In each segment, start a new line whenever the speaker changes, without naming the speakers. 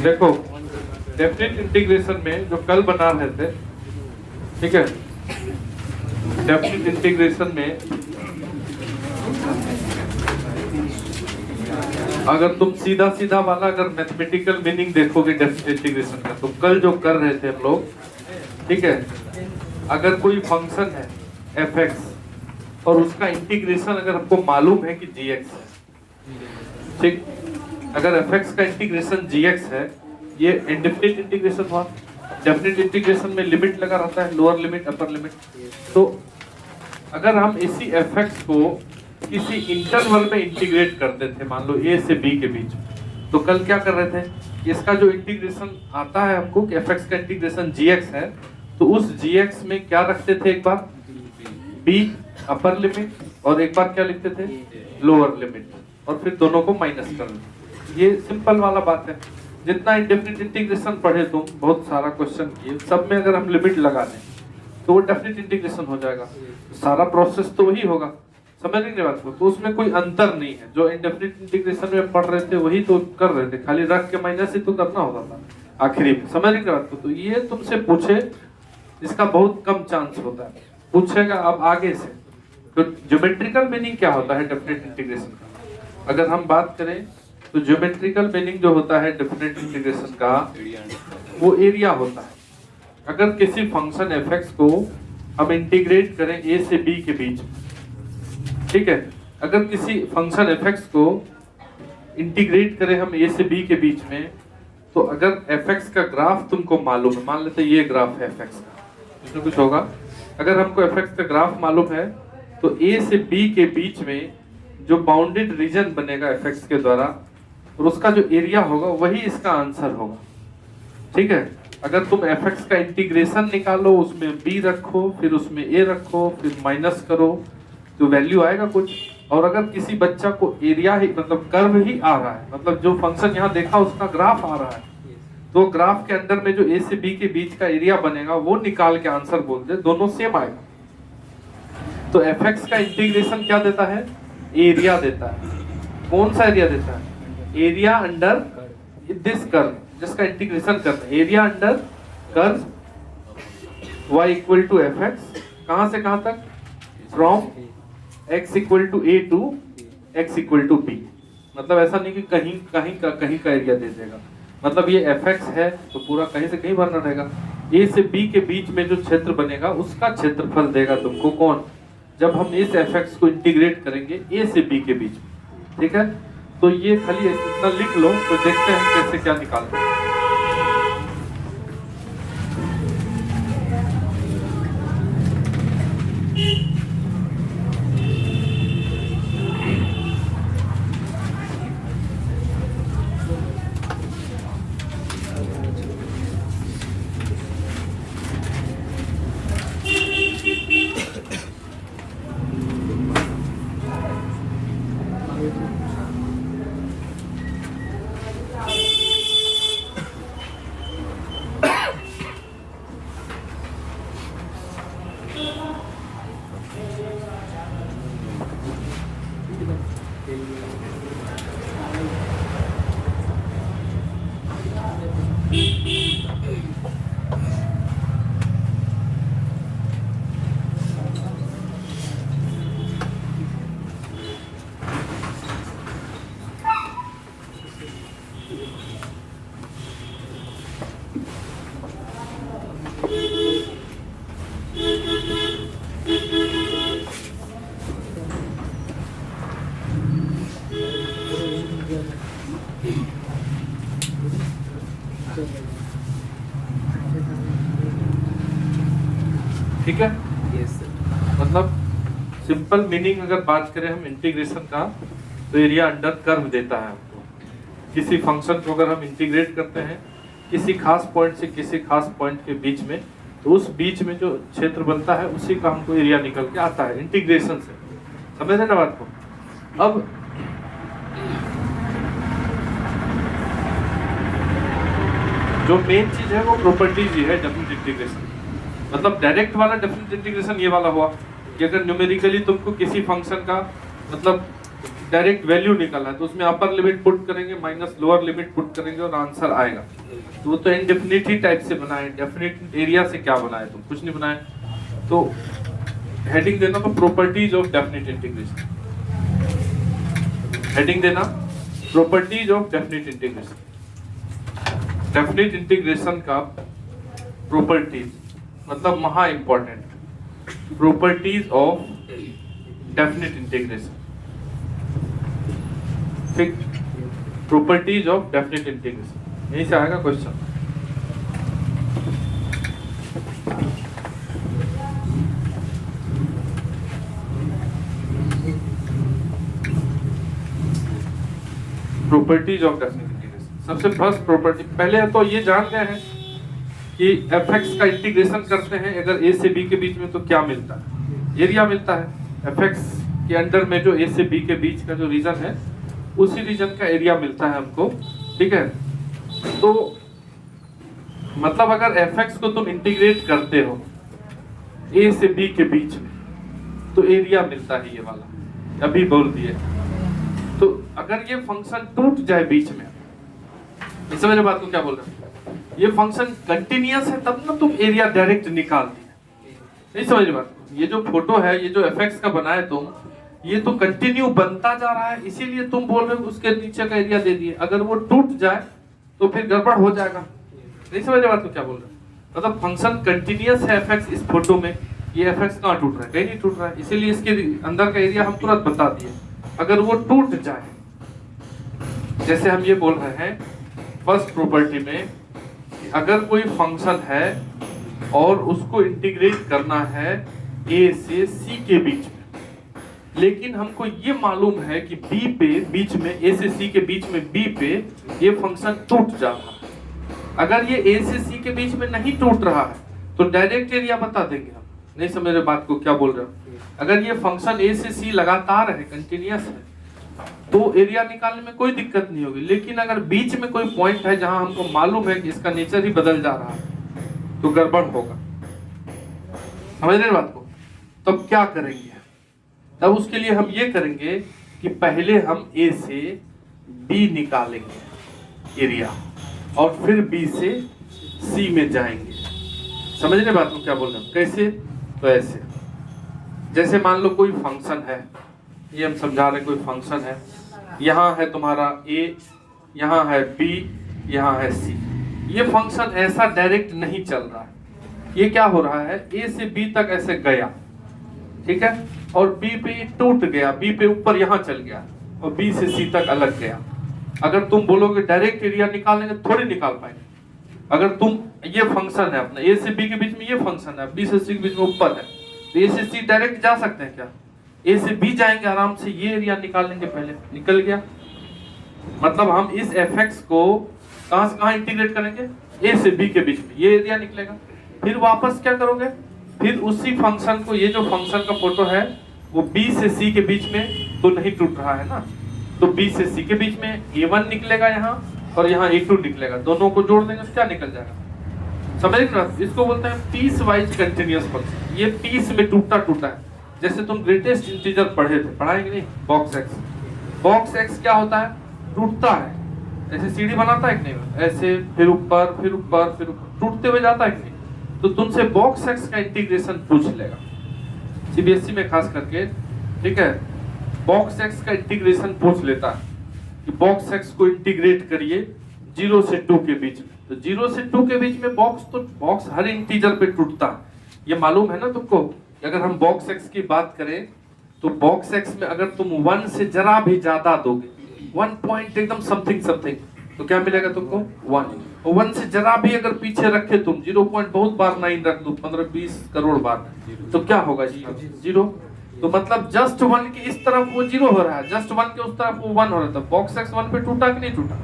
देखो definite integration में जो कल बना रहे थे, ठीक है, डेफिनेट इंटीग्रेशन में अगर तुम सीधा सीधा वाला अगर मैथमेटिकल मीनिंग देखोगे डेफिनेट इंटीग्रेशन का, तो कल जो कर रहे थे हम लोग, ठीक है, अगर कोई फंक्शन है fx और उसका इंटीग्रेशन अगर हमको मालूम है कि gx है, ठीक, अगर fx का इंटीग्रेशन gx है, ये इंडेफिनिट इंटीग्रेशन हुआ। डेफिनेट इंटीग्रेशन में लिमिट लगा रहता है, लोअर लिमिट अपर लिमिट। तो अगर हम इसी fx को किसी इंटरवल में इंटीग्रेट करते थे, मान लो a से b के बीच, तो कल क्या कर रहे थे, इसका जो इंटीग्रेशन आता है हमको कि fx का इंटीग्रेशन gx है, तो उस gx में क्या रखते थे, एक बार b अपर लिमिट और एक बार क्या लिखते थे, लोअर लिमिट, और फिर दोनों को माइनस कर लेते। ये सिंपल वाला बात है। जितना इंडेफिनिट इंटीग्रेशन पढ़े तुम, बहुत सारा क्वेश्चन किए, सब में अगर हम लिमिट लगा दें तो वो डेफिनिट इंटीग्रेशन हो जाएगा। सारा प्रोसेस तो वही होगा, समझ रहे बात को? तो उसमें कोई अंतर नहीं है। जो इंडेफिनिट इंटीग्रेशन में पढ़ रहे थे वही तो कर रहे थे, खाली रख के माइनस ही तो करना होता था आखिरी में, समझ रहे बात को? तो ये तुमसे पूछे, इसका बहुत कम चांस होता है, पूछेगा अब आगे से। तो ज्योमेट्रिकल मीनिंग क्या होता है डेफिनेट इंटीग्रेशन का? अगर हम बात करें तो ज्योमेट्रिकल मीनिंग जो होता है डेफिनेट इंटीग्रेशन का, वो एरिया होता है। अगर किसी फंक्शन fx को हम इंटीग्रेट करें a से b के बीच, ठीक है, अगर किसी फंक्शन fx को इंटीग्रेट करें हम a से b के बीच में, तो अगर fx का ग्राफ तुमको मालूम है, मान लेते ये ग्राफ है fx का, इसमें कुछ होगा, अगर हमको fx का ग्राफ मालूम है तो a से b के बीच में जो बाउंडेड रीजन बनेगा fx के द्वारा, और उसका जो एरिया होगा वही इसका आंसर होगा, ठीक है। अगर तुम fx का इंटीग्रेशन निकालो, उसमें b रखो, फिर उसमें a रखो, फिर माइनस करो, तो वैल्यू आएगा कुछ। और अगर किसी बच्चा को एरिया ही मतलब कर्व ही आ रहा है, मतलब जो फंक्शन यहाँ देखा उसका ग्राफ आ रहा है, तो ग्राफ के अंदर में जो a से b के बीच का एरिया बनेगा वो निकाल के आंसर बोल दे, दोनों सेम आएगा। तो fx का इंटीग्रेशन क्या देता है, एरिया देता है। कौन सा एरिया देता है? एरिया अंडर दिस कर्व, जिसका इंटीग्रेशन करना है, area under curve y equal to fx, कहां से कहां तक, from x equal to a to x equal to b। मतलब ऐसा नहीं कि कहीं का एरिया दे देगा, मतलब ये fx है तो पूरा कहीं से कहीं भरना रहेगा। a से b के बीच में जो क्षेत्र बनेगा उसका क्षेत्रफल देगा तुमको कौन, जब हम इस fx को इंटीग्रेट करेंगे a से b के बीच, ठीक है। तो ये खाली इतना लिख लो, तो देखते हैं कैसे क्या निकालते हैं। ठीक है, मतलब सिंपल मीनिंग अगर बात करें हम इंटीग्रेशन का, तो एरिया अंडर कर्व देता है हमको। किसी फंक्शन को अगर हम इंटीग्रेट करते हैं किसी खास पॉइंट से किसी खास पॉइंट के बीच में, तो उस बीच में जो क्षेत्र बनता है उसी का हमको एरिया निकल के आता है इंटीग्रेशन से। समझ रहे ना बात को? अब जो मेन चीज है वो प्रॉपर्टीज ही है डेफिनेट इंटीग्रेशन। मतलब डायरेक्ट वाला डेफिनेट इंटीग्रेशन ये वाला हुआ कि अगर न्यूमेरिकली तुमको किसी फंक्शन का मतलब डायरेक्ट वैल्यू निकालना है तो उसमें अपर लिमिट पुट करेंगे माइनस लोअर लिमिट पुट करेंगे और आंसर आएगा। तो वो तो इनडेफिनिट ही टाइप से बनाए, डेफिनिट एरिया से क्या बनाए, तुम कुछ नहीं बनाए। तो हेडिंग देना तो properties of definite integration, heading देना properties of definite integration. Definite integration का प्रॉपर्टीज मतलब महा important, properties of definite integration. ठीक, प्रॉपर्टीज ऑफ डेफिनिट इंटीग्रेशन, यहीं से आएगा question. Properties of definite integration. सबसे फर्स्ट प्रॉपर्टी, पहले तो ये जान गए हैं कि fx का इंटीग्रेशन करते हैं अगर a से b के बीच में तो क्या मिलता है, एरिया मिलता है। fx के अंडर में जो a से b के बीच का जो रीजन है उसी रीजन का एरिया मिलता है हमको, ठीक है। तो मतलब अगर fx को तुम इंटीग्रेट करते हो a से b के बीच में तो एरिया मिलता है ये वाला, अभी बोल दिए। तो अगर ये फंक्शन टूट जाए बीच में, इस मेरे बात को क्या बोल रहे हैं, ये फंक्शन कंटिन्यूअस है तब ना तुम एरिया डायरेक्ट निकाल दिए, नहीं समझ बात। ये जो फोटो है, ये जो fx का बनाए तुम, ये तो कंटिन्यू बनता जा रहा है, इसीलिए तुम बोल रहे हो उसके नीचे का एरिया दे दिए। अगर वो टूट जाए तो फिर गड़बड़ हो जाएगा, नहीं समझ बात को क्या बोल रहे हो। मतलब फंक्शन कंटिन्यूअस है fx इस फोटो में, ये fx कहाँ टूट रहा है, कहीं नहीं टूट रहा है, इसीलिए इसके अंदर का एरिया हम तुरंत बता दिए। अगर वो टूट जाए, जैसे हम ये बोल रहे हैं फर्स्ट प्रॉपर्टी में, अगर कोई फंक्शन है और उसको इंटीग्रेट करना है a से c के बीच में, लेकिन हमको ये मालूम है कि b पे बीच में, a से c के बीच में b पे ये फंक्शन टूट जा रहा है। अगर ये a से c के बीच में नहीं टूट रहा है तो डायरेक्ट एरिया बता देंगे हम, नहीं समझ रहे बात को क्या बोल रहे हो। अगर ये फंक्शन a से c लगातार है, कंटिन्यूअस है, तो एरिया निकालने में कोई दिक्कत नहीं होगी। लेकिन अगर बीच में कोई पॉइंट है जहां हमको मालूम है कि इसका नेचर ही बदल जा रहा है तो गड़बड़ होगा, समझ रहे बात को। तब क्या करेंगे, तब उसके लिए हम ये करेंगे कि पहले हम a से b निकालेंगे एरिया और फिर b से c में जाएंगे। समझ रहे बात को क्या बोल रहे हैं, कैसे, तो ऐसे जैसे मान लो कोई फंक्शन है, ये हम समझा रहे, कोई फंक्शन है, यहाँ है तुम्हारा a, यहाँ है b, यहाँ है c। ये फंक्शन ऐसा डायरेक्ट नहीं चल रहा है, ये क्या हो रहा है, a से b तक ऐसे गया, ठीक है, और b पे टूट गया, b पे ऊपर यहाँ चल गया और b से c तक अलग गया। अगर तुम बोलोगे डायरेक्ट एरिया निकालेंगे, थोड़ी निकाल पाएंगे। अगर तुम, ये फंक्शन है अपना a से b के बीच में, ये फंक्शन है b से c के बीच में ऊपर है, तो a से c डायरेक्ट जा सकते हैं क्या, a से b जाएंगे आराम से, ये एरिया निकाल लेंगे, पहले निकल गया। मतलब हम इस fx को कहां से कहां इंटीग्रेट करेंगे, a से b के बीच में, ये एरिया निकलेगा। फिर वापस क्या करोगे, फिर उसी फंक्शन को, ये जो फंक्शन का फोटो है वो b से c के बीच में तो नहीं टूट रहा है ना, तो b से c के बीच में a1 निकलेगा यहाँ और यहाँ a2 निकलेगा, दोनों को जोड़ देंगे तो क्या निकल जाएगा, समझ रहे। इसको बोलते हैं पीस वाइज कंटिन्यूअस फंक्शन। ये पीस में टूटा टूटा है। जैसे तुम ग्रेटेस्ट इंटीजर पढ़े थे, पढ़ाएंगे नहीं, बॉक्स एक्स। बॉक्स एक्स क्या होता है, टूटता है, ऐसे सीढ़ी बनाता है कि नहीं, ऐसे फिर ऊपर फिर ऊपर फिर ऊपर टूटते हुए जाता है कि नहीं। तो तुमसे बॉक्स एक्स का इंटीग्रेशन पूछ लेगा सीबीएसई में खास करके, ठीक है। बॉक्स एक्स का इंटीग्रेशन पूछ लेता है कि बॉक्स एक्स को इंटीग्रेट करिए 0 से 2 के बीच में। तो 0 से 2 के बीच में बॉक्स, तो बॉक्स हर इंटीजर पे टूटता है, ये मालूम है ना तुमको। अगर हम बॉक्स एक्स की बात करें तो बॉक्स एक्स में अगर तुम 1 से जरा भी ज्यादा दोगे, 1 पॉइंट एकदम समथिंग समथिंग, तो क्या मिलेगा तुमको 1। और 1 से जरा भी अगर पीछे रखे तुम, 0 पॉइंट बहुत बार 9 रख दो, 15-20 करोड़ बार, तो क्या होगा, 0। तो मतलब जस्ट 1 की इस तरफ वो 0 हो रहा है, जस्ट 1 के उस तरफ वो 1 हो रहा था। बॉक्स एक्स 1 पे टूटा कि नहीं टूटा,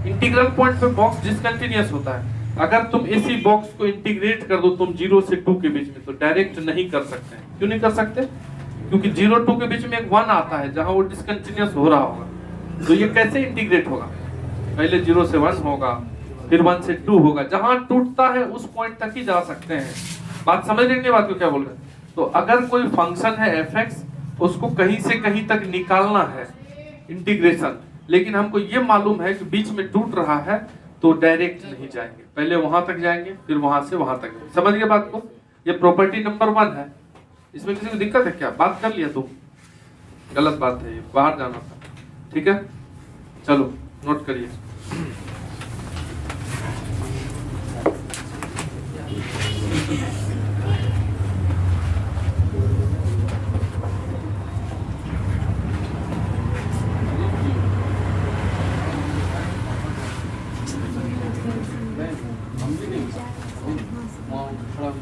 इंटीग्रल पॉइंट पे बॉक्स डिसकंटिन्यूअस होता है। अगर तुम इसी बॉक्स को इंटीग्रेट कर दो तुम 0 से 2 के बीच में, तो डायरेक्ट नहीं कर सकते हैं। क्यों नहीं कर सकते, क्योंकि 0-2 के बीच में एक 1 आता है जहां वो डिसकंटिन्यूअस हो रहा होगा। तो ये कैसे इंटीग्रेट होगा, पहले 0 से 1 होगा, फिर 1 से 2 होगा, जहां टूटता है उस पॉइंट तक ही जा सकते हैं। बात समझ रहे हैं, बात को क्या बोल रहे हैं। तो अगर कोई फंक्शन है fx, उसको कहीं से कहीं तक निकालना है इंटीग्रेशन, लेकिन हमको ये मालूम है कि बीच में टूट रहा है तो डायरेक्ट नहीं जाएंगे, पहले वहां तक जाएंगे फिर वहां से वहां तक। समझ गए बात को? ये प्रॉपर्टी नंबर 1 है। इसमें किसी को दिक्कत है क्या? बात कर लिया तुम? गलत बात है, ये बाहर जाना था। ठीक है, चलो नोट करिए।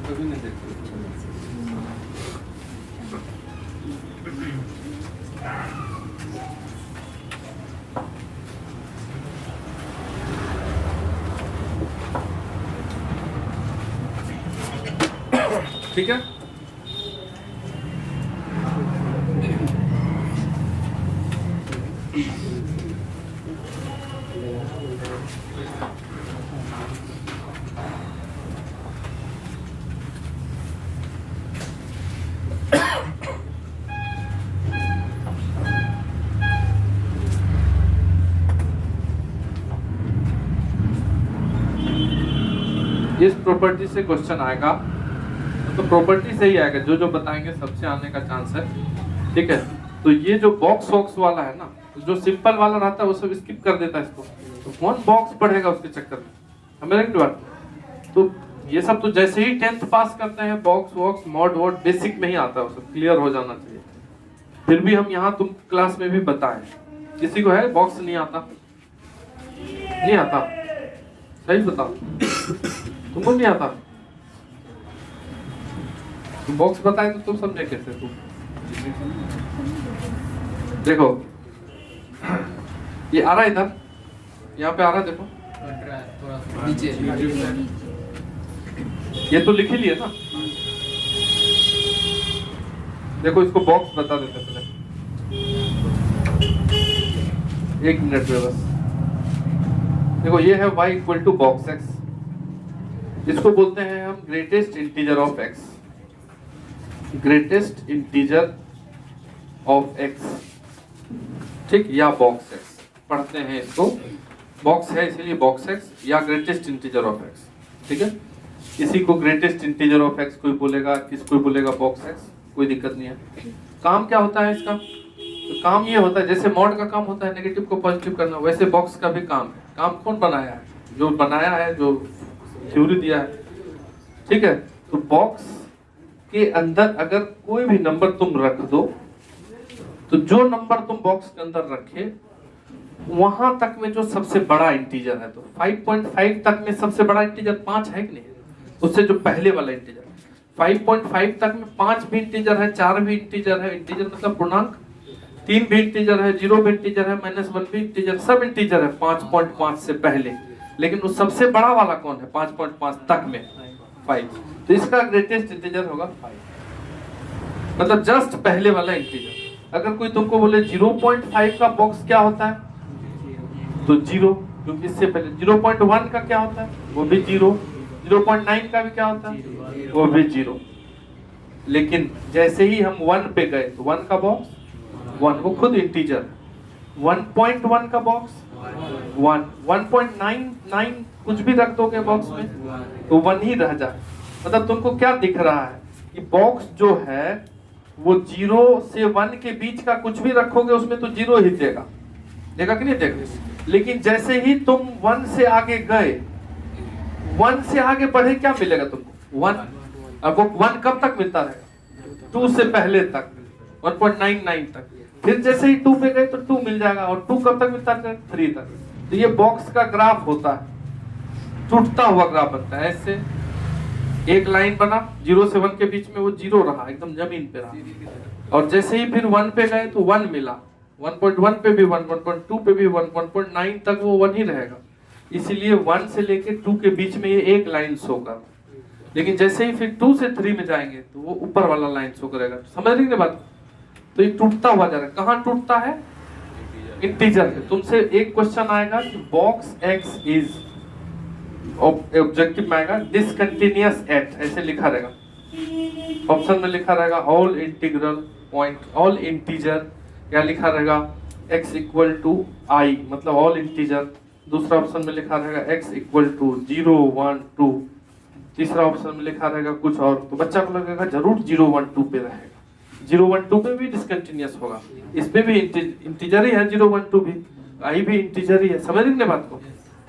कभी नहीं देखते। ठीक है, इस प्रॉपर्टी से क्वेश्चन आएगा तो प्रॉपर्टी से ही आएगा, जो जो बताएंगे सबसे आने का चांस है। ठीक है, तो ये जो बॉक्स वॉक्स वाला है ना, जो सिंपल वाला रहता है वो सब स्किप कर देता है इसको, तो कौन बॉक्स पढ़ेगा उसके चक्कर में? हमें बात। तो ये सब तो जैसे ही 10th पास करते हैं बॉक्स वॉक्स मॉड वॉड बेसिक में ही आता है, वो सब क्लियर हो जाना चाहिए। फिर भी हम यहाँ तुम क्लास में भी बताएं, किसी को है बॉक्स नहीं आता? नहीं आता? सही बताओ, तुमको नहीं आता? तुम बॉक्स बताए तो तुम समझे कैसे? तुम देखो ये आ रहा है इधर, यहाँ पे आ रहा है, देखो नीचे। ये तो लिख ही लिए ना। देखो इसको बॉक्स बता देते पहले, 1 मिनट में बस। देखो ये है y equal to box x, इसको बोलते हैं हम greatest integer of x, greatest integer of x, ठीक, या बॉक्स x पढ़ते हैं इसको। बॉक्स है इसलिए बॉक्स x या ग्रेटेस्ट इंटीजर ऑफ x। ठीक है, किसी को ग्रेटेस्ट इंटीजर ऑफ x कोई बोलेगा, किसी कोई बोलेगा बॉक्स x, कोई दिक्कत नहीं है। काम क्या होता है इसका? तो काम ये होता है, जैसे मॉड का काम होता है नेगेटिव को पॉजिटिव करना, वैसे बॉक्स का भी काम है। काम कौन बनाया है? जो बनाया है, जो थ्योरी दिया है। ठीक है, तो बॉक्स के अंदर अगर कोई भी नंबर तुम रख दो, तो जो नंबर तुम बॉक्स के अंदर रखे वहां तक में जो सबसे बड़ा इंटीजर है, तो 5.5 तक में सबसे बड़ा इंटीजर 5 है कि नहीं? उससे जो पहले वाला इंटीजर 5.5 तक में 5 भी इंटीजर है, 4 भी इंटीजर है, इंटीजर मतलब पूर्णांक, 3 भी इंटीजर है, 0 भी इंटीजर है, -1 भी इंटीजर, सब इंटीजर है 5.5 से पहले। लेकिन वो सबसे बड़ा वाला कौन है 5.5 तक में? 5। तो इसका ग्रेटेस्ट इंटीजर होगा 5, मतलब जस्ट पहले वाला इंटीजर। अगर कोई तुमको बोले 0.5 का बॉक्स क्या होता है, तो 0, क्योंकि इससे पहले 0.1 का क्या होता है, वो भी 0, 0.9 का भी क्या होता है, वो भी 0। लेकिन जैसे ही हम 1 पे गए तो 1 का बॉक्स 1, वो खुद इंटीजर। 1.1 का बॉक्स 1, 1.99 कुछ भी रख दोगे बॉक्स में तो 1 ही रह जाए। मतलब तुमको क्या दिख रहा है कि बॉक्स जो है वो 0 से 1 के बीच का कुछ भी रखोगे उसमें तो 0 ही देगा, देगा कि नहीं देगा? लेकिन जैसे ही तुम 1 से आगे गए, 1 से आगे बढ़े, क्या मिलेगा तुमको? 1। अब वो 1 कब तक मिलता रहेगा? 2 से पहले तक, 1.99 तक। फिर जैसे ही 2 पे गए तो 2 मिल जाएगा, और 2 कब तक मिलता है? 3 तक। तो ये बॉक्स का ग्राफ होता है, टूटता हुआ ग्राफ बनता है। ऐसे एक लाइन बना, 0 से 1 के बीच में वो 0 रहा, एकदम जमीन पे रहा, और जैसे ही फिर 1 पे गए तो 1 मिला, 1.1 पे भी 1, 1.2 पे भी 1, 1.9 तक वो 1 ही रहेगा। इसीलिए 1 से लेके 2 के बीच में ये एक लाइन शो कर। लेकिन जैसे ही फिर 2 से 3 में जाएंगे तो वो ऊपर वाला लाइन शो करेगा। समझ रही है बात? तो ये टूटता हुआ जा रहा है। कहाँ टूटता है? इंटीजर पे। तुमसे एक क्वेश्चन आएगा कि बॉक्स x इज, ऑब्जेक्टिव में आएगा डिसकंटिन्यूअस एट, ऐसे लिखा रहेगा, ऑप्शन में लिखा रहेगा all integral point, all integer, क्या लिखा रहेगा? x इक्वल टू i, मतलब ऑल इंटीजर। दूसरा ऑप्शन में लिखा रहेगा x इक्वल टू 0 1 2। तीसरा ऑप्शन में लिखा रहेगा कुछ और, तो बच्चा को लगेगा जरूर 0 1 2 पे रहेगा। 0 1 2 पे भी डिसकंटिन्यूअस होगा, इसमें भी इंटीजर ही है, 0 1 2 भी, i भी इंटीजर ही है। समझ रहे बात को?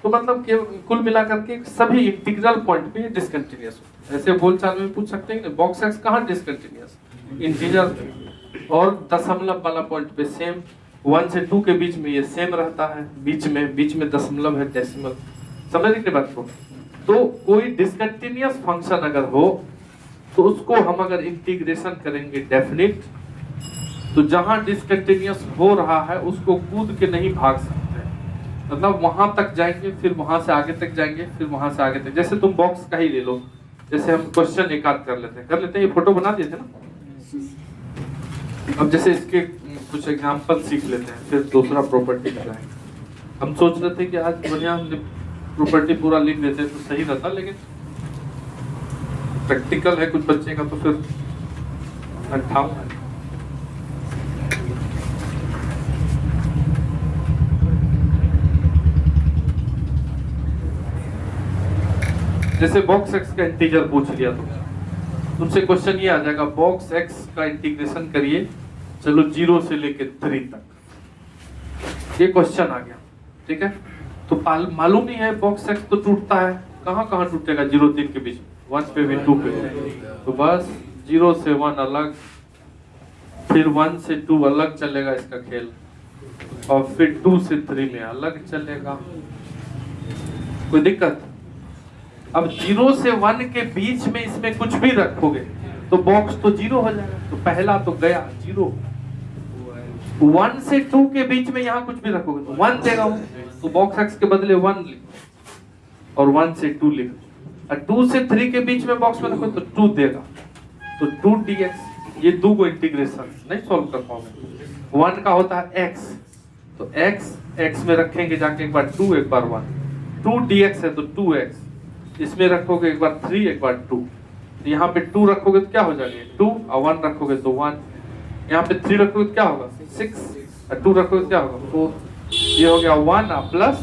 तो मतलब कि कुल मिलाकर के सभी इंटीग्रल पॉइंट पे डिसकंटिन्यूअस हो। ऐसे बोलचाल में पूछ सकते हैं बॉक्स एक्स कहाँ डिसकंटिन्यूअस, इंटीजर और दशमलव वाला पॉइंट पे सेम। 1 से 2 के बीच में ये सेम रहता है, बीच में दशमलव है, डेसिमल। समझ रहे बात को? तो कोई डिसकंटिन्यूअस फंक्शन अगर हो तो उसको हम अगर इंटीग्रेशन करेंगे डेफिनिट, तो जहां डिसकंटिन्यूअस हो रहा है उसको कूद के नहीं भाग सकते, मतलब वहां तक जाएंगे, फिर वहां से आगे तक जाएंगे, फिर वहां से आगे तक। जैसे तुम बॉक्स का ही ले लो, जैसे हम क्वेश्चन एक आध कर लेते हैं, ये फोटो बना दिए थे ना। अब जैसे इसके कुछ एग्जांपल सीख लेते हैं, फिर दूसरा प्रॉपर्टी लगाएंगे। हम सोच रहे थे कि आज बढ़िया प्रॉपर्टी पूरा लिख देते तो सही रहता, लेकिन प्रैक्टिकल है कुछ बच्चे का, तो फिर अंठाव है। जैसे बॉक्स एक्स का इंटीजर पूछ लिया तो तुमसे क्वेश्चन ये आ जाएगा, बॉक्स एक्स का इंटीग्रेशन करिए, चलो 0 से लेके 3 तक। ये क्वेश्चन आ गया, ठीक है। तो मालूम नहीं है बॉक्स एक्स तो टूटता है, कहाँ कहाँ टूटेगा 0 3 के बीच, 1 पे भी 2 पे भी। तो बस 0 से 1 अलग, फिर 1 से 2 अलग चलेगा इसका खेल, और फिर 2 से 3 में अलग चलेगा। कोई दिक्कत? अब 0 से 1 के बीच में इसमें कुछ भी रखोगे तो बॉक्स तो 0 हो जाएगा, तो पहला तो गया 0। 1 से 2 के बीच में यहाँ कुछ भी रखोगे तो 1 देगा वो, तो बॉक्स एक्स के बदले 1 लिखो और 1 से 2 लिखो। और 2 से 3 के बीच में बॉक्स में रखो तो 2 देगा, तो 2 dx। ये दो को इंटीग्रेशन नहीं सॉल्व कर पाओगे। 1 का होता है x, तो x में रखेंगे जाके एक बार 2 एक बार 1, 2 dx है तो 2x। इसमें रखोगे एक बार 3 एक बार 2, तो यहाँ पे 2 रखोगे तो क्या हो जाएगा 2, और 1 रखोगे तो 1। यहाँ पे 3 रखोगे तो क्या होगा 6, और 2 रखोगे तो क्या होगा 4। ये हो गया 1 प्लस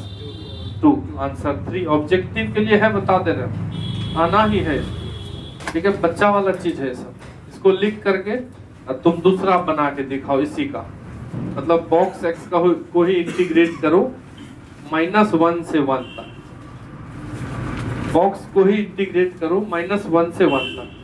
2, आंसर 3। ऑब्जेक्टिव के लिए है, बता दे रहे हो, आना ही है, ठीक है। बच्चा वाला चीज है सब, इसको लिख करके और तुम दूसरा बना के दिखाओ इसी का, मतलब बॉक्स एक्स का को ही इंटीग्रेट करो -1 से 1 तक, बॉक्स को ही इंटीग्रेट करो -1 से 1 तक।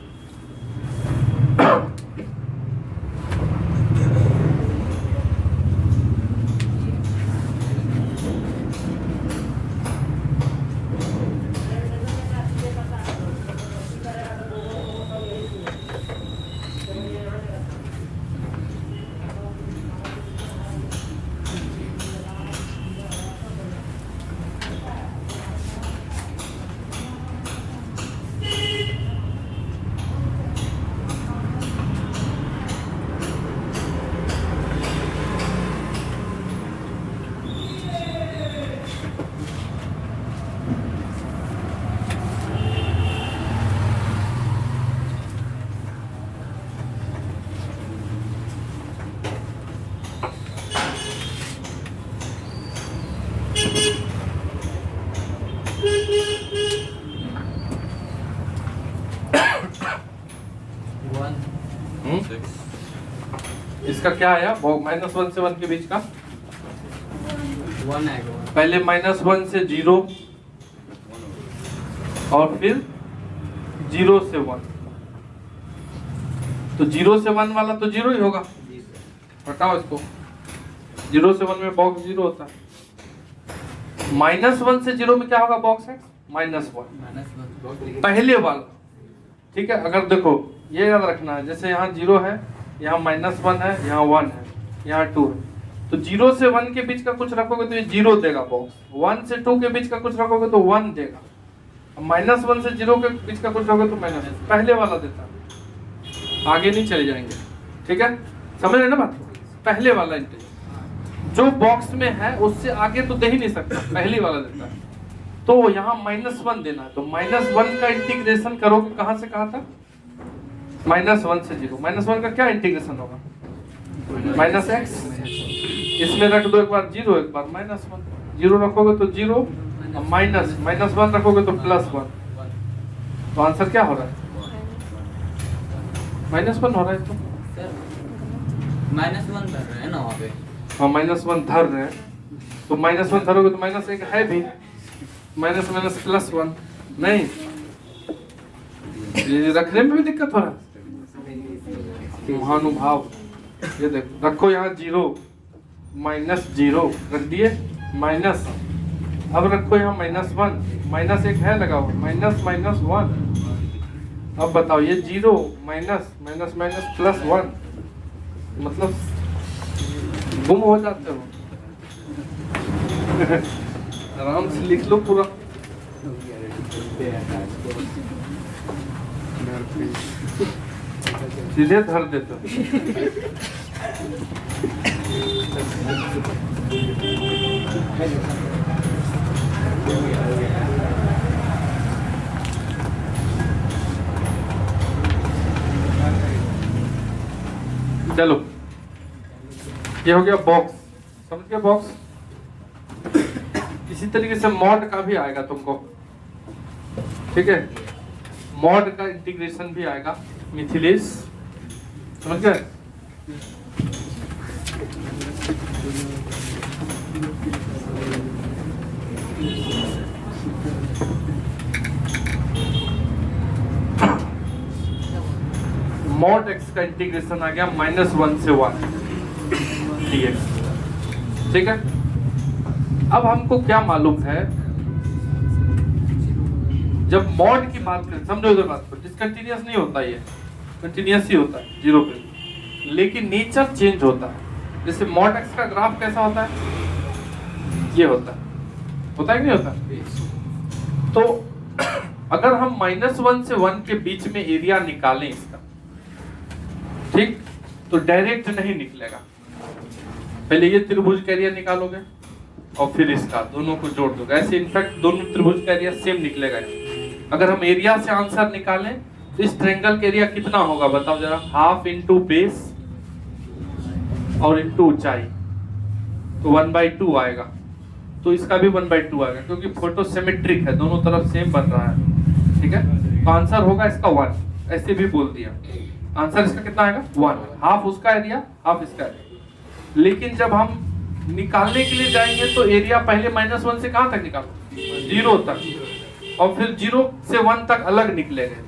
इसका क्या आया -1 से 1 के बीच का
1 आएगा।
पहले -1 से 0 और फिर 0 से 1, तो 0 से 1 वाला तो 0 ही होगा, हटाओ इसको। 0 से 1 में बॉक्स 0 होता है। -1 से 0 में क्या होगा बॉक्स है -1 पहले वाला, ठीक है। अगर देखो ये याद रखना है, जैसे यहाँ 0 है, यहाँ -1 है, यहाँ 1 है, यहाँ 2 है, तो 0 से 1 के बीच का कुछ रखोगे तो ये 0 देगा बॉक्स। 1 से 2 के बीच का कुछ रखोगे तो 1 देगा। -1 से 0 के बीच का कुछ रखोगे तो माइनस, पहले वाला देता है, आगे नहीं चले जाएंगे, ठीक है। समझ रहे ना बात? पहले वाला इंटीजर जो बॉक्स में है उससे आगे तो दे ही नहीं सकता, पहले वाला देता है। तो यहाँ -1 देना है, तो -1 का इंटीग्रेशन करोगे कहाँ से कहाँ तक? -1 से 0। -1 का क्या इंटीग्रेशन होगा? -x, इसमें रख दो एक बार जीरो, एक बार -1। जीरो रखोगे तो जीरो, माइनस -1 रखोगे तो +1। तो आंसर क्या हो रहा है? -1 हो रहा है। तो
सर -1 धर रहे हैं ना वहाँ पे।
हाँ -1 धर रहे हैं, तो -1 धरोगे तो -1 है भी, माइनस माइनस +1 नहीं, ये रखने में भी दिक्कत हो रहा है। महानुभाव, ये देखो रखो यहाँ 0 -0 रख दिए, माइनस, अब रखो यहाँ -1, -1 है लगा हुआ, -1। अब बताओ ये 0 माइनस माइनस माइनस +1, मतलब गुम हो जाते हो। आराम से लिख लो पूरा। सीधे धर देते हो। चलो ये हो गया बॉक्स, समझ गए बॉक्स। इसी तरीके से मॉड का भी आएगा तुमको, ठीक है, मॉड का इंटीग्रेशन भी आएगा, मिथिलेश समझ गए। मॉड x का इंटीग्रेशन आ गया -1 से 1 dx, ठीक है। अब हमको क्या मालूम है, जब मॉड की बात करें, समझो इधर बात को, डिसकंटिन्यूअस नहीं होता, ये कंटिन्यूअस ही होता है 0 पे, लेकिन नेचर चेंज होता है। जैसे मॉड x का ग्राफ कैसा होता है, ये होता है कि नहीं होता। तो अगर हम -1 से 1 के बीच में एरिया निकालें इसका, ठीक, तो डायरेक्ट नहीं निकलेगा। पहले ये त्रिभुज का एरिया निकालोगे और फिर इसका, दोनों को जोड़ दोगे, ऐसे इनफैक्ट दोनों त्रिभुज का एरिया सेम निकलेगा। अगर हम एरिया से आंसर निकालें तो इस ट्रायंगल का एरिया कितना होगा बताओ जरा, हाफ इंटू बेस और इंटू ऊंचाई, तो 1/2 आएगा। तो इसका भी 1/2 आएगा, क्योंकि फोटो सिमेट्रिक है, दोनों तरफ सेम बन रहा है, ठीक है। तो आंसर होगा इसका 1, ऐसे भी बोल दिया। आंसर इसका कितना आएगा 1, हाफ उसका एरिया हाफ इसका एरिया। लेकिन जब हम निकालने के लिए जाएंगे तो एरिया पहले -1 से कहां तक निकालो, 0 तक, और फिर 0 से 1 तक अलग निकलेगा।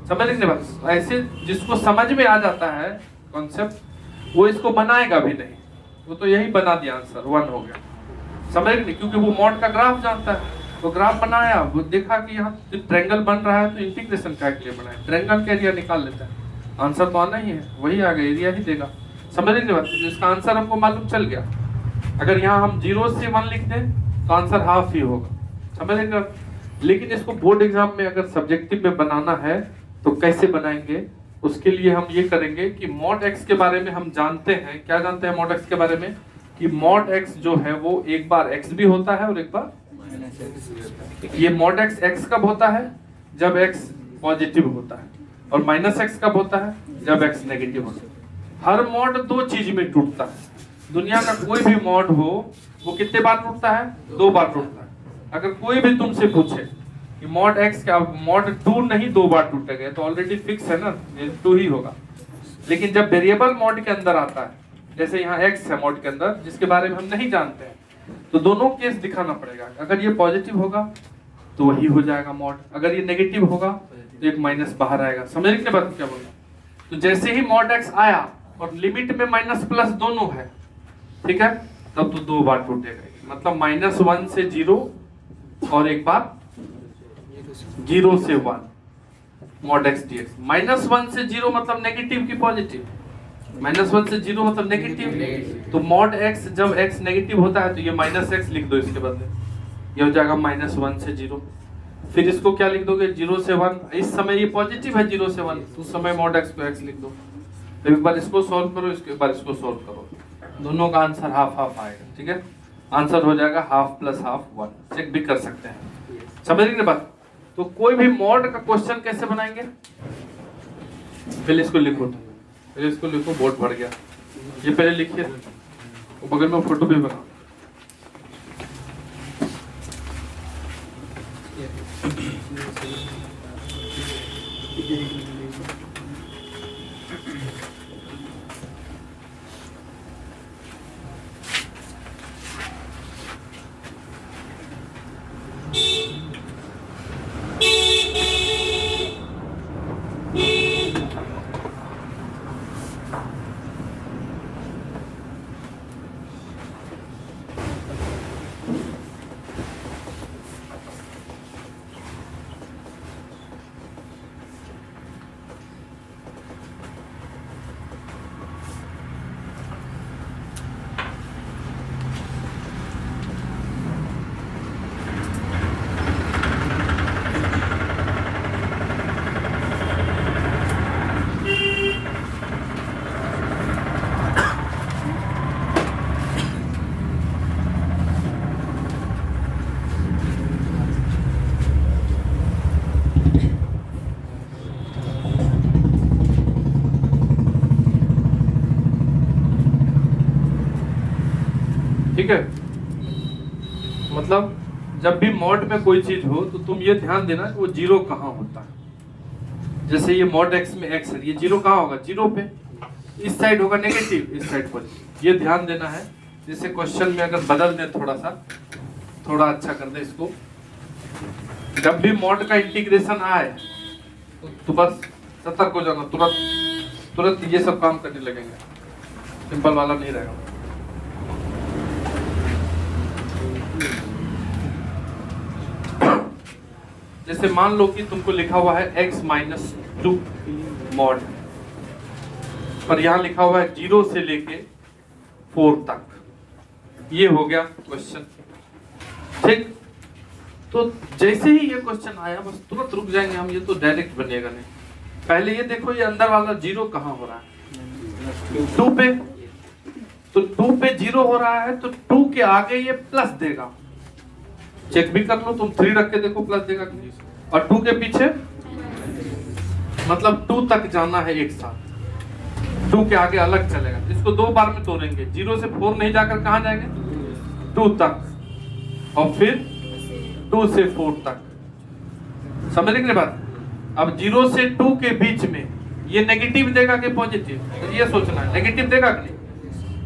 समझ लेंगे बस, ऐसे जिसको समझ में आ जाता है कॉन्सेप्ट, वो इसको बनाएगा भी नहीं, वो तो यही बना दिया, आंसर 1 हो गया। समझ लेंगे, क्योंकि वो मॉड का ग्राफ जानता है, वो ग्राफ बनाया, वो देखा कि यहाँ ट्रायंगल बन रहा है, तो इंटीग्रेशन का लिए बनाया, ट्रायंगल का एरिया निकाल लेता है, आंसर तो आना ही है, वही आ गया, एरिया ही देगा। समझ लेंगे बात, इसका आंसर हमको मालूम चल गया। अगर यहाँ हम 0 से 1 लिख दें तो आंसर हाफ ही होगा, समझ लेंगे। लेकिन इसको बोर्ड एग्जाम में अगर सब्जेक्टिव में बनाना है तो कैसे बनाएंगे, उसके लिए हम ये करेंगे कि मॉड x के बारे में हम जानते हैं, क्या जानते हैं मॉड x के बारे में, कि मॉड x जो है वो एक बार x भी होता है और एक बार, ये मॉड x कब होता है, जब x पॉजिटिव होता है, और -x कब होता है, जब x नेगेटिव होता है। हर मॉड 2 चीज में टूटता है, दुनिया का कोई भी मॉड हो वो कितने बार टूटता है, 2 बार टूटता है। अगर कोई भी तुमसे पूछे कि मॉड x का, मॉड 2 नहीं 2 बार टूटेगा, तो ऑलरेडी फिक्स है ना, 2 ही होगा। लेकिन जब वेरिएबल मॉड के अंदर आता है, जैसे यहाँ x है मॉड के अंदर, जिसके बारे में हम नहीं जानते हैं, तो दोनों केस दिखाना पड़ेगा। अगर ये पॉजिटिव होगा तो वही हो जाएगा मॉड, अगर ये नेगेटिव होगा तो एक माइनस बाहर आएगा। समझ रहे बात क्या बोला। तो जैसे ही मॉड x आया और लिमिट में माइनस प्लस दोनों है, ठीक है, तब तो 2 बार टूटेगा, मतलब -1 से 0 और एक बार 0 से 1 मॉड x dx। -1 से 0 मतलब नेगेटिव की पॉजिटिव, -1 से 0 मतलब नेगेटिव। तो मॉड x जब x नेगेटिव होता है तो ये -x लिख दो इसके बदले, ये हो जाएगा -1 से 0। फिर इसको क्या लिख दोगे, 0 से 1, इस समय ये पॉजिटिव है 0 से 1, उस समय मॉड x को x लिख दो। फिर एक बार इसको सॉल्व करो, इसके बार इसको सॉल्व करो, दोनों का आंसर हाफ हाफ आएगा, ठीक है। आंसर हो जाएगा हाफ प्लस हाफ 1, चेक भी कर सकते हैं। समझ रहे बात। तो कोई भी मॉड का क्वेश्चन कैसे बनाएंगे, पहले इसको लिखो, बोर्ड भर गया, ये पहले लिखिए, वो बगल में फोटो भी बना। ठीक है, मतलब जब भी मॉड में कोई चीज हो तो तुम ये ध्यान देना कि वो जीरो कहाँ होता है। जैसे ये मॉड एक्स में एक्स है, ये जीरो कहाँ होगा? जीरो पे। इस साइड होगा नेगेटिव, इस साइड पॉजिटिव। ये ध्यान देना है। जैसे क्वेश्चन में अगर बदल दें थोड़ा सा, थोड़ा अच्छा कर दे इसको। जब भी मॉड का इंटीग्रेशन आए तो बस सतर्क हो जाना, तुरंत तुरंत ये सब काम करने लगेंगे, सिंपल वाला नहीं रहेगा। जैसे मान लो कि तुमको लिखा हुआ है x माइनस 2 मॉड, पर यहाँ लिखा हुआ है 0 से लेके 4 तक। ये हो गया क्वेश्चन, ठीक। तो जैसे ही ये क्वेश्चन आया बस तुरंत रुक जाएंगे हम, ये तो डायरेक्ट बनेगा नहीं। पहले ये देखो ये अंदर वाला 0 कहाँ हो रहा है? 2 पे। तो 2 पे 0 हो रहा है तो 2 के आगे ये प्लस देगा। चेक भी कर लो तुम, 3 रख के देखो प्लस देगा कि नहीं। और 2 के पीछे मतलब 2 तक जाना है एक साथ, 2 के आगे अलग चलेगा। इसको 2 बार में तोड़ेंगे। 0 से 4 नहीं जाकर कहाँ जाएंगे? 2 तक, और फिर 2 से 4 तक। समझ रहे बात? अब 0 से 2 के बीच में ये नेगेटिव देगा कि पॉजिटिव? तो ये सोचना है, नेगेटिव देगा कि नहीं?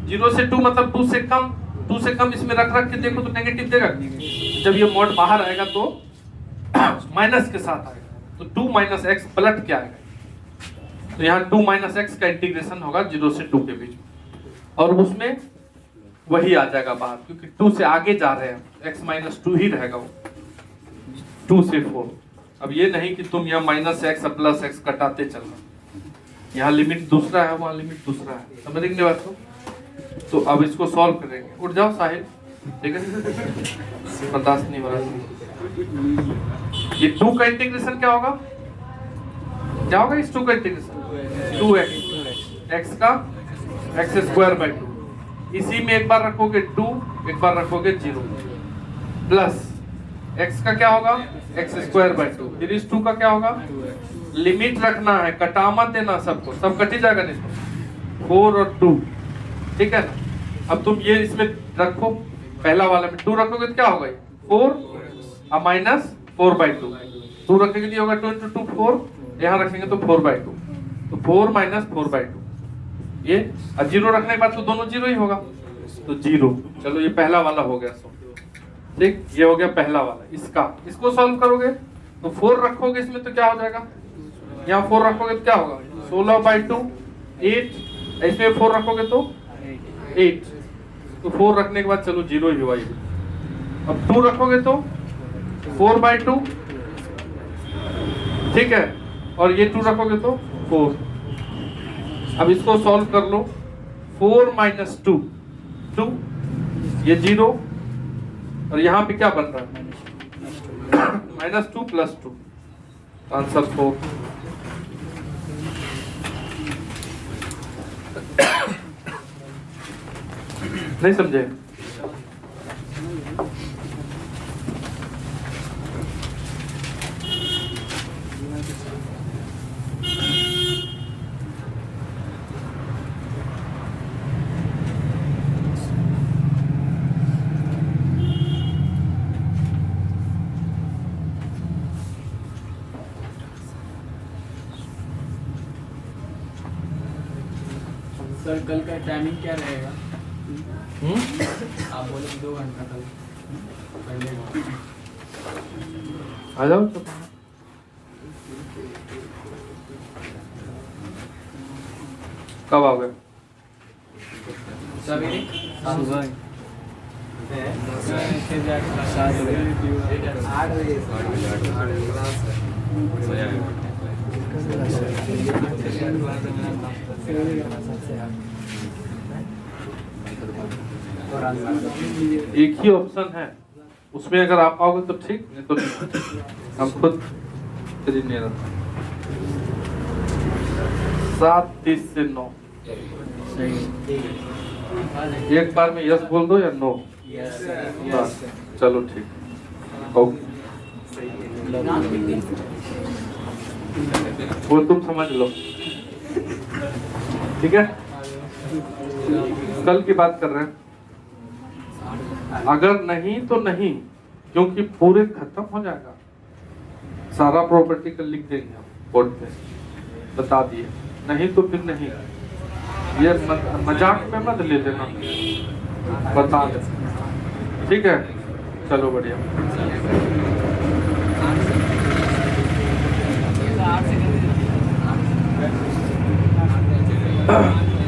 0 से 2 मतलब 2 से कम, 2 से कम इसमें रख रख के देखो तो नेगेटिव देगा कि नहीं? जब ये मॉड बाहर आएगा तो माइनस के साथ आएगा, तो 2 माइनस एक्स पलट के आएगा। तो यहाँ 2 माइनस एक्स का इंटीग्रेशन होगा 0 से 2 के बीच में, और उसमें वही आ जाएगा बाहर, क्योंकि 2 से आगे जा रहे हैं, x माइनस 2 ही रहेगा वो, 2 से 4। अब ये नहीं कि तुम यहाँ माइनस एक्स प्लस एक्स कटाते चलना, यहाँ लिमिट दूसरा है, वहाँ लिमिट दूसरा है। समझेंगे बात को? तो अब इसको सॉल्व करेंगे। उठ जाओ साहिल, ठीक है, बर्दाश्त नहीं हो रहा। ये 2 का इंटीग्रेशन क्या होगा? क्या होगा इस 2 का इंटीग्रेशन? 2x, x का x स्क्वायर बाई 2। इसी में एक बार रखोगे 2, एक बार रखोगे 0, प्लस x का क्या होगा? x square by 2। फिर इस 2 का क्या होगा? लिमिट रखना है, कटा मत देना सबको, सब कट ही जाएगा नहीं। 4 और 2, ठीक है ना। अब तुम ये इसमें रखो, पहला वाला में 2 रखोगे तो क्या होगा? 4 और माइनस 4 बाई 2। 2 रखेंगे तो होगा 2 into 2 4, यहाँ रखेंगे तो 4 बाई 2, तो 4 माइनस 4 बाई 2। ये और 0 रखने के बाद तो दोनों 0 ही होगा, तो 0। चलो ये पहला वाला हो गया, ठीक, ये हो गया पहला वाला। इसको सॉल्व करोगे तो 4 रखोगे इसमें तो क्या हो जाएगा? यहाँ 4 रखोगे तो क्या होगा? 16 बाई 2 8, इसमें 4 रखोगे तो 8, तो 4 रखने के बाद चलो 0 ही हुआ ये। अब 2 रखोगे तो 4 बाई 2, ठीक है, और ये 2 रखोगे तो 4। अब इसको सॉल्व कर लो। 4 माइनस 2, 2, ये 0, और यहाँ पे क्या बन रहा है? Minus 2 plus 2, answer 4। नहीं समझे?
सर कल का टाइमिंग क्या रहेगा? आप बोले 2 घंटा कल पहले।
आ जाओ तो। कब आओगे?
सवेरे
सुबह 8 बजे
एक ही ऑप्शन है, उसमें अगर आप आओगे तो ठीक, नहीं तो नहीं। हम खुद फ्री नहीं रहते। 7:30 से 9। एक बार में यस बोल दो या नो। बस, चलो ठीक, ओके। वो तुम समझ लो, ठीक है। कल की बात कर रहे हैं। अगर नहीं तो नहीं, क्योंकि पूरे खत्म हो जाएगा। सारा प्रॉपर्टी का लिख देंगे हम बोर्ड पे, बता दिए। नहीं तो फिर नहीं, ये मजाक में मत ले लेना, बता दे, ठीक है। चलो बढ़िया।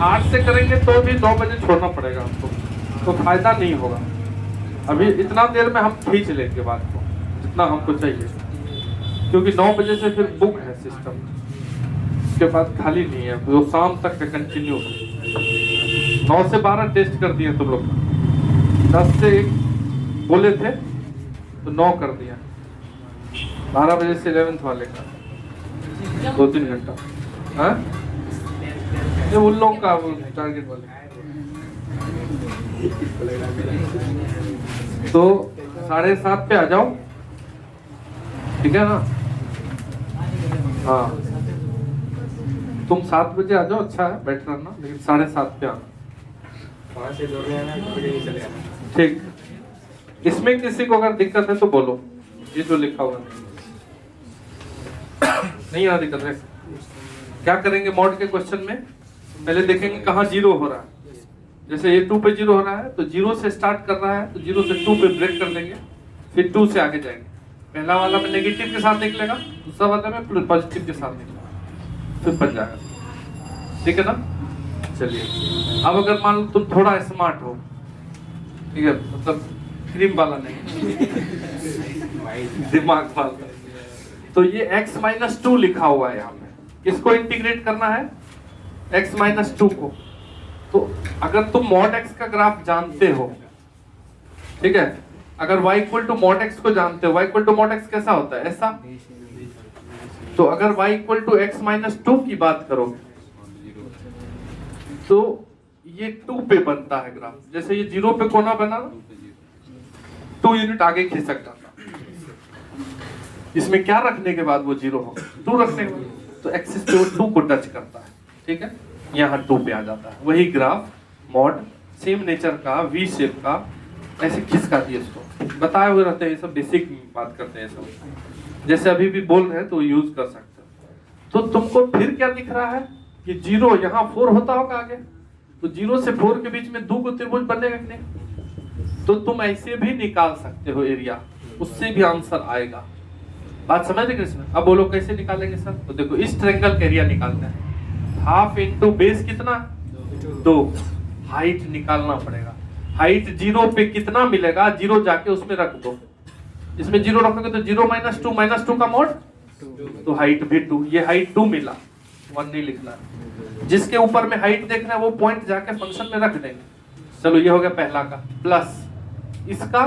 8 से करेंगे तो भी 9 बजे छोड़ना पड़ेगा हमको, तो फायदा नहीं होगा। अभी इतना देर में हम खींच लेंगे बात को जितना हमको चाहिए, क्योंकि 9 बजे से फिर बुक है सिस्टम, उसके बाद खाली नहीं है, वो शाम तक का कंटिन्यू है। 9 से 12 टेस्ट कर दिए तुम लोग, 10 से 1 बोले थे तो 9 कर दिया। 12 बजे से 11th वाले का 2-3 घंटा। हाँ, ये उन लोगों का टारगेट वाले। तो 7:30 पे आ जाओ, ठीक है ना। हाँ, तुम 7 बजे आ जाओ, अच्छा है, बैठ रहना, लेकिन 7:30 पे आना।
5 से दौड़ने आना, नहीं चले आना।
ठीक। इसमें किसी को अगर दिक्कत है तो बोलो, ये जो लिखा हुआ नहीं आ दिक्कत है। क्या करेंगे मॉड के क्वेश्चन में? पहले देखेंगे कहाँ 0 हो रहा है। जैसे ये 2 पे 0 हो रहा है तो 0 से स्टार्ट कर रहा है, तो 0 से 2 पे ब्रेक कर देंगे, फिर 2 से आगे जाएंगे। पहला वाला में नेगेटिव के साथ निकलेगा, दूसरा वाला में पॉजिटिव के साथ निकलेगा, फिर बन जाएगा, ठीक है ना। चलिए, अब अगर मान लो तुम थोड़ा स्मार्ट हो, ठीक है, मतलब क्रीम वाला नहीं, दिमाग वाला, तो ये x-2 लिखा हुआ है यहाँ पे, किसको इंटीग्रेट करना है? x-2 को। तो अगर तुम mod x का ग्राफ जानते हो, ठीक है, अगर y equal to mod x को जानते हो, y equal to mod x कैसा होता है? ऐसा। तो अगर y इक्वल टू x-2 की बात करोगे तो ये 2 पे बनता है ग्राफ। जैसे ये 0 पे कोना बना, 2 यूनिट आगे खिसक जाता, इसमें क्या रखने के बाद वो 0 हो? 2 रखने के बाद, तो एक्सिस पे वो 2 को टच करता है, ठीक है, यहाँ 2 पे आ जाता है। वही ग्राफ मॉड सेम नेचर का, वी शेप का, ऐसे खिसका दिए इसको, बताए हुए रहते हैं, ये सब बेसिक बात करते हैं सब। जैसे अभी भी बोल रहे हैं तो यूज कर सकते हो। तो तुमको फिर क्या दिख रहा है कि 0 यहाँ 4 होता होगा आगे, तो 0 से 4 के बीच में 2 को त्रिभुज बनेगा कि नहीं? तो तुम ऐसे भी निकाल सकते हो एरिया, उससे भी आंसर आएगा। बात समझ रहे कृष्ण? अब बोलो कैसे निकालेंगे सर? तो देखो, इस ट्रायंगल का एरिया निकालना है, हाफ इंटू बेस कितना? 2। हाइट निकालना पड़ेगा। हाइट 0 पे कितना मिलेगा? 0 जाके उसमें रख दो, इसमें 0 रखोगे तो 0 - 2 का मोड, तो हाइट भी 2। ये हाइट 2 मिला, 1 नहीं लिखना है। जिसके ऊपर में हाइट देखना है वो पॉइंट जाके फंक्शन में रख देंगे। चलो, ये हो गया पहला का, प्लस इसका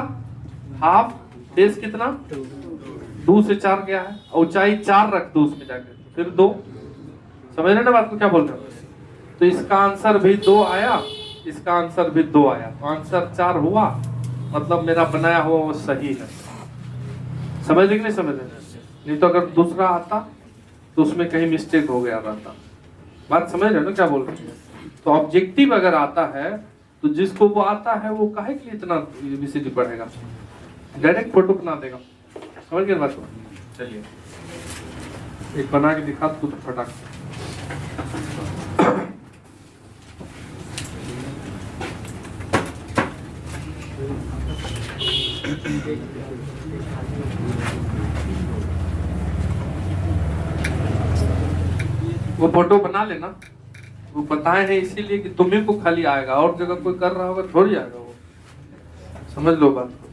हाफ, बेस कितना? 2 से 4 गया है, ऊंचाई 4 रख दो उसमें जाके, फिर 2। समझ रहे ना बात को, क्या बोल रहे हो? तो इसका आंसर भी 2 आया, इसका आंसर भी 2 आया, तो आंसर 4 हुआ, मतलब मेरा बनाया हुआ वो सही है। समझ रहे कि नहीं समझ रहे? नहीं तो अगर दूसरा आता तो उसमें कहीं मिस्टेक हो गया रहता। बात समझ रहे हो ना क्या बोल रहे हैं? तो ऑब्जेक्टिव अगर आता है तो जिसको वो आता है वो काहे के लिए इतना एबीसीडी पढ़ेगा, डायरेक्ट फोटो बना देगा। समझ गए बात को? चलिए एक बना के दिखा तो फटाक। वो फोटो बना लेना, वो बताए हैं इसीलिए कि तुम्ही को खाली आएगा, और जगह कोई कर रहा होगा थोड़ी आएगा वो, समझ लो बात को।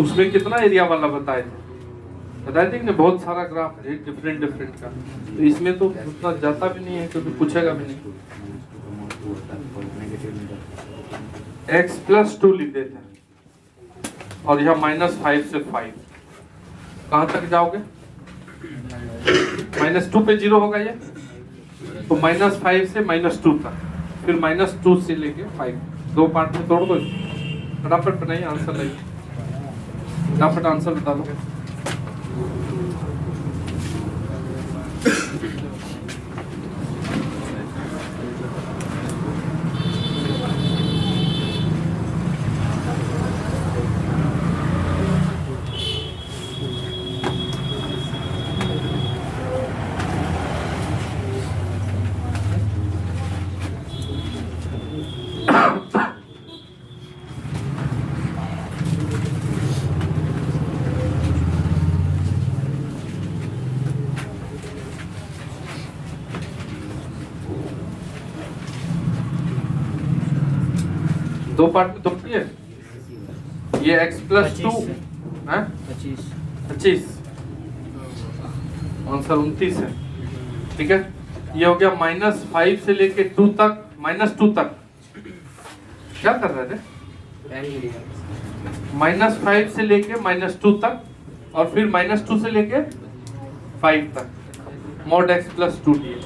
उसमें कितना एरिया वाला बताए थे, बताए थे कि नहीं, बहुत सारा ग्राफ है डिफरेंट डिफरेंट का, तो इसमें तो उतना जाता भी नहीं है क्योंकि पूछेगा भी नहीं। x+2 लिख देते हैं और यह -5 से 5 कहां तक जाओगे, -2 पे 0 होगा ये, तो -5 से -2 तक, फिर -2 से लेके 5, दो पार्ट में तोड़ दो। फटाफट बनाइए आंसर, लाइए फटाफट आंसर बता दो। दो पार्ट में तोड़ती है, ये x+2 है 25, आंसर 29 है। ठीक है, ये हो गया -5 से लेके 2 तक, -2 तक क्या कर रहे थे, -5 से लेके -2 तक और फिर -2 से लेके 5 तक, mod x+2 लिए।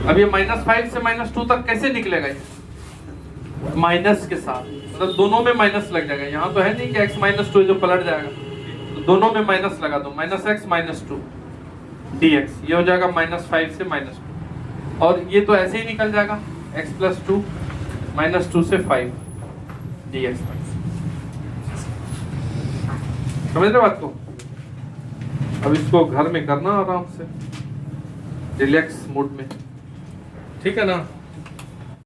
अब ये -5 से -2 तक कैसे निकलेगा, ये माइनस के साथ, मतलब दोनों में माइनस लग जाएगा। यहाँ तो है नहीं कि x-2 जो पलट जाएगा, तो दोनों में माइनस लगा दो, -x -2 dx, ये हो जाएगा -5 से -2, और ये तो ऐसे ही निकल जाएगा x+2 -2 से 5 dx। समझ रहे बात को। अब इसको घर में करना आराम से, रिलैक्स मूड में, ठीक है ना।